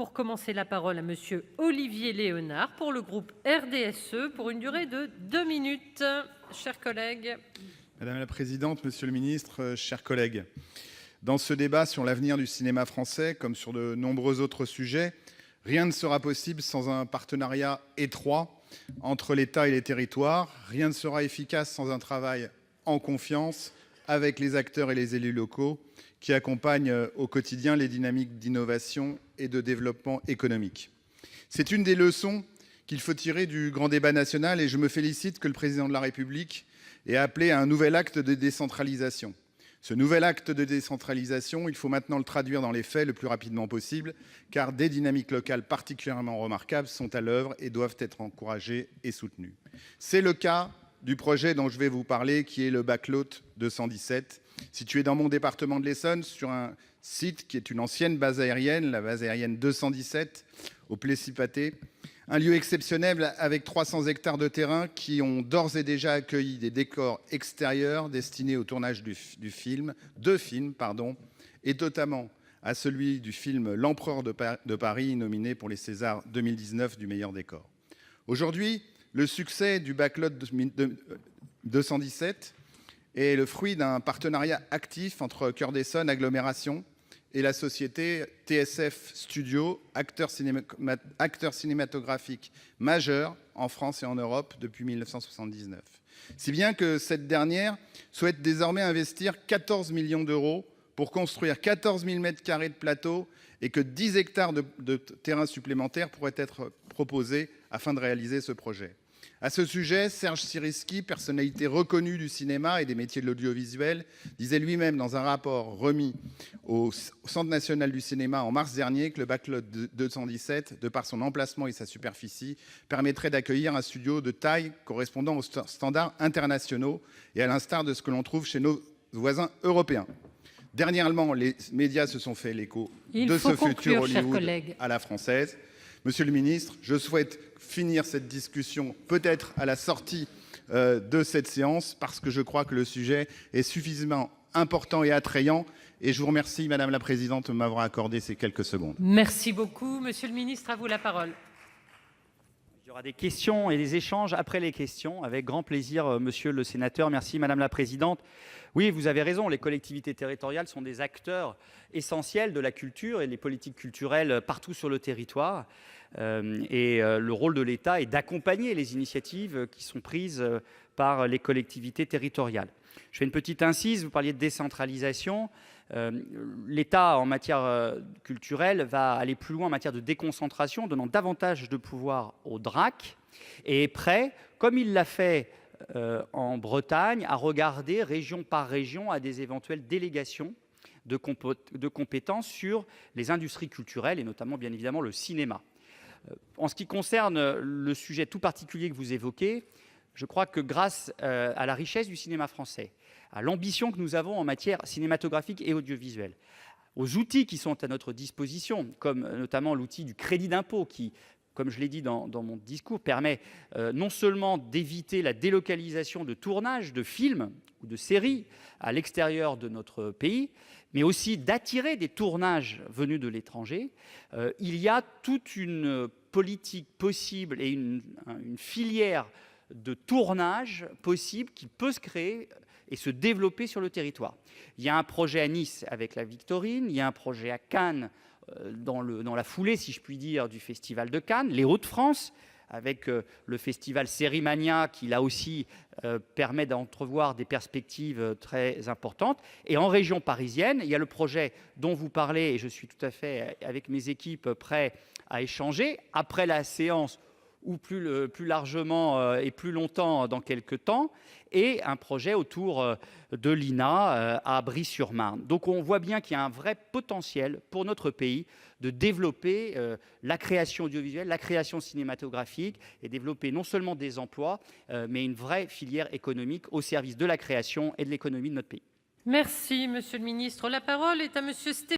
pour commencer la parole à monsieur Olivier Léonard pour le groupe RDSE pour une durée de 2 minutes. Chers collègues. Madame la présidente, monsieur le ministre, chers collègues. Dans ce débat sur l'avenir du cinéma français, comme sur de nombreux autres sujets, rien ne sera possible sans un partenariat étroit entre l'État et les territoires. Rien ne sera efficace sans un travail en confiance avec les acteurs et les élus locaux qui accompagnent au quotidien les dynamiques d'innovation et de développement économique. C'est une des leçons qu'il faut tirer du grand débat national et je me félicite que le président de la République ait appelé à un nouvel acte de décentralisation. Ce nouvel acte de décentralisation, il faut maintenant le traduire dans les faits le plus rapidement possible, car des dynamiques locales particulièrement remarquables sont à l'œuvre et doivent être encouragées et soutenues. C'est le cas du projet dont je vais vous parler, qui est le Backlot 217, situé dans mon département de l'Essonne, sur un site qui est une ancienne base aérienne, la base aérienne 217, au Plessis-Pathé. Un lieu exceptionnel avec 300 hectares de terrain qui ont d'ores et déjà accueilli des décors extérieurs destinés au tournage de films, et notamment à celui du film L'Empereur de Paris, nominé pour les Césars 2019 du meilleur décor. Aujourd'hui, le succès du Backlot 217 est le fruit d'un partenariat actif entre Cœur d'Essonne Agglomération et la société TSF Studio, acteur cinématographique majeur en France et en Europe depuis 1979. Si bien que cette dernière souhaite désormais investir 14 millions d'euros pour construire 14 000 m² de plateau et que 10 hectares de terrain supplémentaires pourraient être proposés afin de réaliser ce projet. À ce sujet, Serge Siriski, personnalité reconnue du cinéma et des métiers de l'audiovisuel, disait lui-même dans un rapport remis au Centre national du cinéma en mars dernier que le Backlot 217, de par son emplacement et sa superficie, permettrait d'accueillir un studio de taille correspondant aux standards internationaux et à l'instar de ce que l'on trouve chez nos voisins européens. Dernièrement, les médias se sont fait l'écho de ce futur Hollywood à la française. Monsieur le ministre, je souhaite finir cette discussion peut-être à la sortie de cette séance parce que je crois que le sujet est suffisamment important et attrayant et je vous remercie, Madame la Présidente, de m'avoir accordé ces quelques secondes. Merci beaucoup. Monsieur le ministre, à vous la parole. Il y aura des questions et des échanges après les questions. Avec grand plaisir, monsieur le sénateur. Merci, Madame la Présidente. Oui, vous avez raison, les collectivités territoriales sont des acteurs essentiels de la culture et des politiques culturelles partout sur le territoire. Le rôle de l'État est d'accompagner les initiatives qui sont prises par les collectivités territoriales. Je fais une petite incise, vous parliez de décentralisation. L'État, en matière culturelle, va aller plus loin en matière de déconcentration, donnant davantage de pouvoir aux DRAC, et est prêt, comme il l'a fait en Bretagne, à regarder région par région à des éventuelles délégations de compétences sur les industries culturelles, et notamment, bien évidemment, le cinéma. En ce qui concerne le sujet tout particulier que vous évoquez, je crois que grâce à la richesse du cinéma français, à l'ambition que nous avons en matière cinématographique et audiovisuelle, aux outils qui sont à notre disposition, comme notamment l'outil du crédit d'impôt qui, comme je l'ai dit dans mon discours, permet non seulement d'éviter la délocalisation de tournage de films ou de séries à l'extérieur de notre pays, mais aussi d'attirer des tournages venus de l'étranger. Il y a toute une politique possible et une filière de tournage possible qui peut se créer et se développer sur le territoire. Il y a un projet à Nice avec la Victorine, il y a un projet à Cannes dans la foulée, si je puis dire, du Festival de Cannes, les Hauts-de-France, avec le festival Sérimania, qui là aussi permet d'entrevoir des perspectives très importantes. Et en région parisienne, il y a le projet dont vous parlez, et je suis tout à fait, avec mes équipes, prêt à échanger, après la séance ou plus largement et plus longtemps dans quelques temps, et un projet autour de l'INA à Brie-sur-Marne. Donc on voit bien qu'il y a un vrai potentiel pour notre pays de développer la création audiovisuelle, la création cinématographique, et développer non seulement des emplois, mais une vraie filière économique au service de la création et de l'économie de notre pays. Merci, Monsieur le ministre. La parole est à Monsieur Stéphane